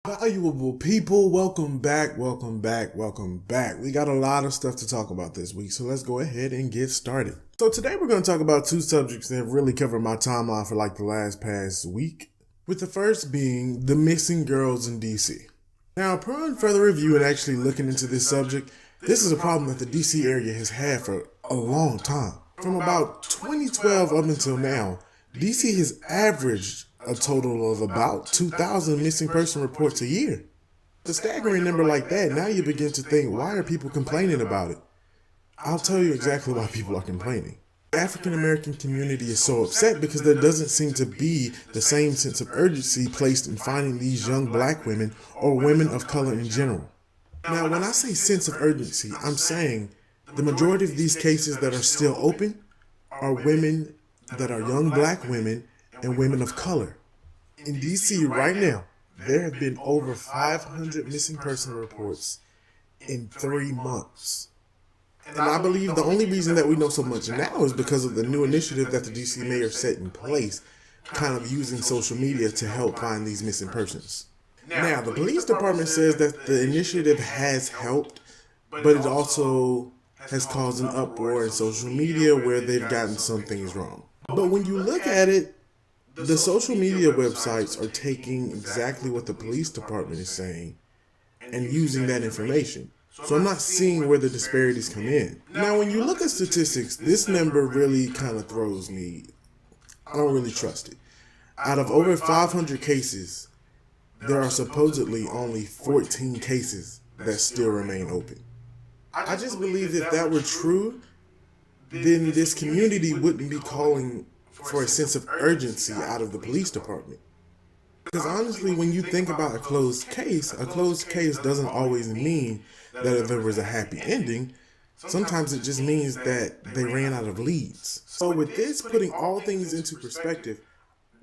Valuable people, welcome back. We got a lot of stuff to talk about this week, so let's go ahead and get started. So today we're going to talk about two subjects that have really covered my timeline for like the past week, with the first being the missing girls in DC. Now, upon further review and actually looking into this subject, this is a problem that the DC area has had for a long time. From about 2012 up until now, DC has averaged a total of about 2,000 missing person reports a year. A staggering number like that, now you begin to think, why are people complaining about it? I'll tell you exactly why people are complaining. The African American community is so upset because there doesn't seem to be the same sense of urgency placed in finding these young black women or women of color in general. Now, when I say sense of urgency, I'm saying the majority of these cases that are still open are women that are young black women and women of color. In DC right now, there have been over 500 missing person reports in 3 months. And I believe the only reason that we know so much now is because of the new initiative that the DC mayor set in place, kind of using social media to help find these missing persons. Now, the police department says that the initiative has helped, but it also has caused an uproar in social media where they've gotten some things wrong. But when you look at it, the social media websites are taking exactly what the police department is saying and using that information. So I'm not seeing where the disparities come in. Now, when you look at statistics, this number really kind of throws me. I don't really trust it. Out of over 500 cases, there are supposedly only 14 cases that still remain open. I just believe if that were true, then this community wouldn't be calling for a sense of urgency out of the police department. Because honestly, when you think about a closed case doesn't always mean that there was a happy ending. Sometimes it just means that they ran out of leads. So with this putting all things into perspective,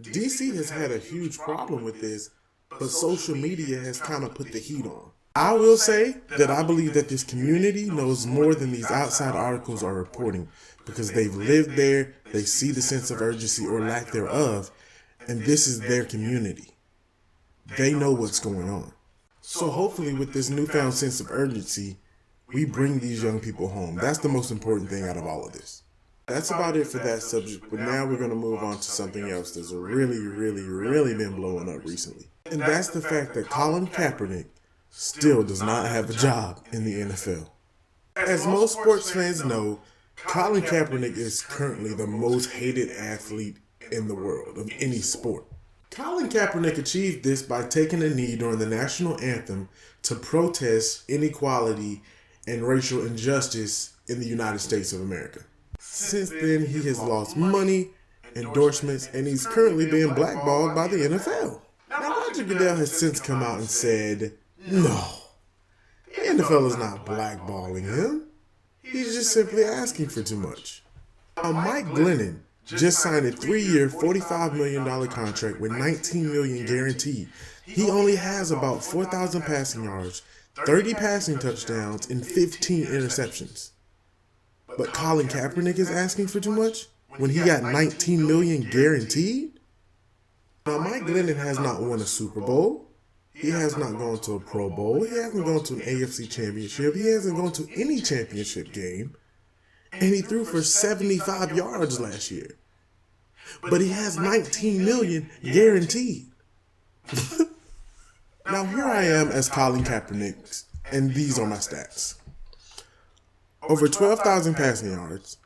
DC has had a huge problem with this, but social media has kind of put the heat on. I will say that I believe that this community knows more than these outside articles are reporting because they've lived there, they see the sense of urgency or lack thereof, and this is their community. They know what's going on. So hopefully with this newfound sense of urgency, we bring these young people home. That's the most important thing out of all of this. That's about it for that subject, but now we're going to move on to something else that's really been blowing up recently. And that's the fact that Colin Kaepernick still does not have a job in the NFL. As most sports fans know, Colin Kaepernick is currently the most hated athlete in the world of any sport. Colin Kaepernick achieved this by taking a knee during the national anthem to protest inequality and racial injustice in the United States of America. Since then, he has lost money, endorsements, and he's currently being blackballed by the NFL. Now, Roger Goodell has since come out and said, no, the NFL is not blackballing him. He's just simply asking for too much. Now, Mike Glennon just signed a 3-year, $45 million contract with $19 million guaranteed. He only has about 4,000 passing yards, 30 passing touchdowns, and 15 interceptions. But Colin Kaepernick is asking for too much when he got $19 million guaranteed? Now, Mike Glennon has not won a Super Bowl. He has not gone to a Pro Bowl. He hasn't gone to an AFC championship. He hasn't gone to any championship game. And he threw for 75 yards last year. But he has $19 million guaranteed. Now here I am as Colin Kaepernick, and these are my stats. Over 12,000 passing yards,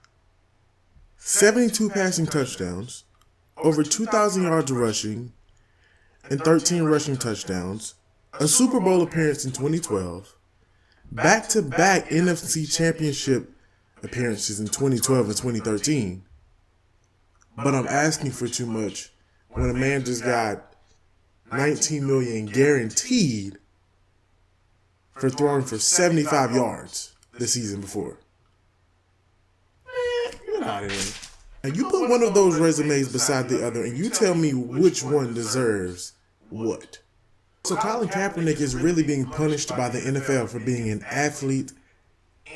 72 passing touchdowns, over 2,000 yards rushing, and 13 rushing touchdowns, a Super Bowl appearance in 2012, back-to-back NFC Championship appearances in 2012 and 2013. But I'm asking for too much when a man just got $19 million guaranteed for throwing for 75 yards the season before. Get out of here. Now you put one of those resumes beside the other and you tell me which one deserves what. So Colin Kaepernick is really being punished by the NFL for being an athlete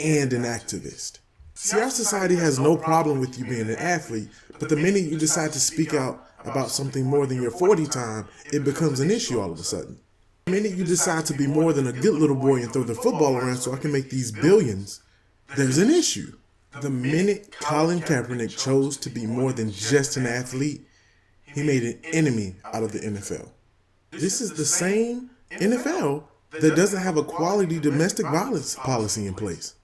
and an activist. See, our society has no problem with you being an athlete, but the minute you decide to speak out about something more than your 40 time, it becomes an issue all of a sudden. The minute you decide to be more than a good little boy and throw the football around so I can make these billions, there's an issue. The minute Colin Kaepernick chose to be more than just an athlete, he made an enemy out of the NFL. This is the same NFL that doesn't have a quality domestic violence policy in place.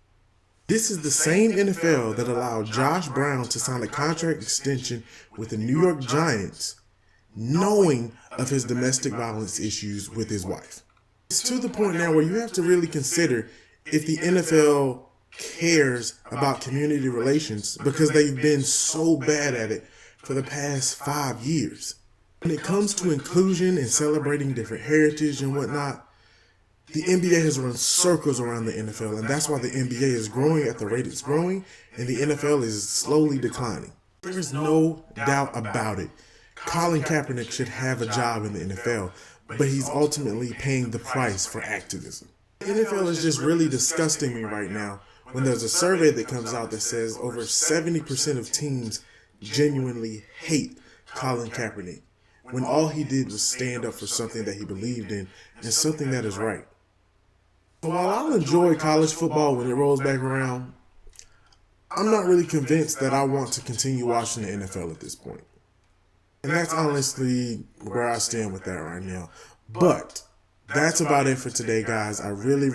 This is the same NFL that allowed Josh Brown to sign a contract extension with the New York Giants, knowing of his domestic violence issues with his wife. It's to the point now where you have to really consider if the NFL cares about community relations, because they've been so bad at it for the past 5 years. When it comes to inclusion and celebrating different heritage and whatnot, the NBA has run circles around the NFL, and that's why the NBA is growing at the rate it's growing, and the NFL is slowly declining. There is no doubt about it. Colin Kaepernick should have a job in the NFL, but he's ultimately paying the price for activism. The NFL is just really disgusting me right now when there's a survey that comes out that says over 70% of teams genuinely hate Colin Kaepernick, when all he did was stand up for something that he believed in and something that is right. So while I'll enjoy college football when it rolls back around, I'm not really convinced that I want to continue watching the NFL at this point. And that's honestly where I stand with that right now. But that's about it for today, guys. I really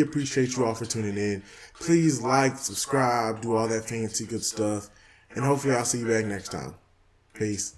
appreciate you all for tuning in. Please like, subscribe, do all that fancy good stuff. And hopefully I'll see you back next time. Peace.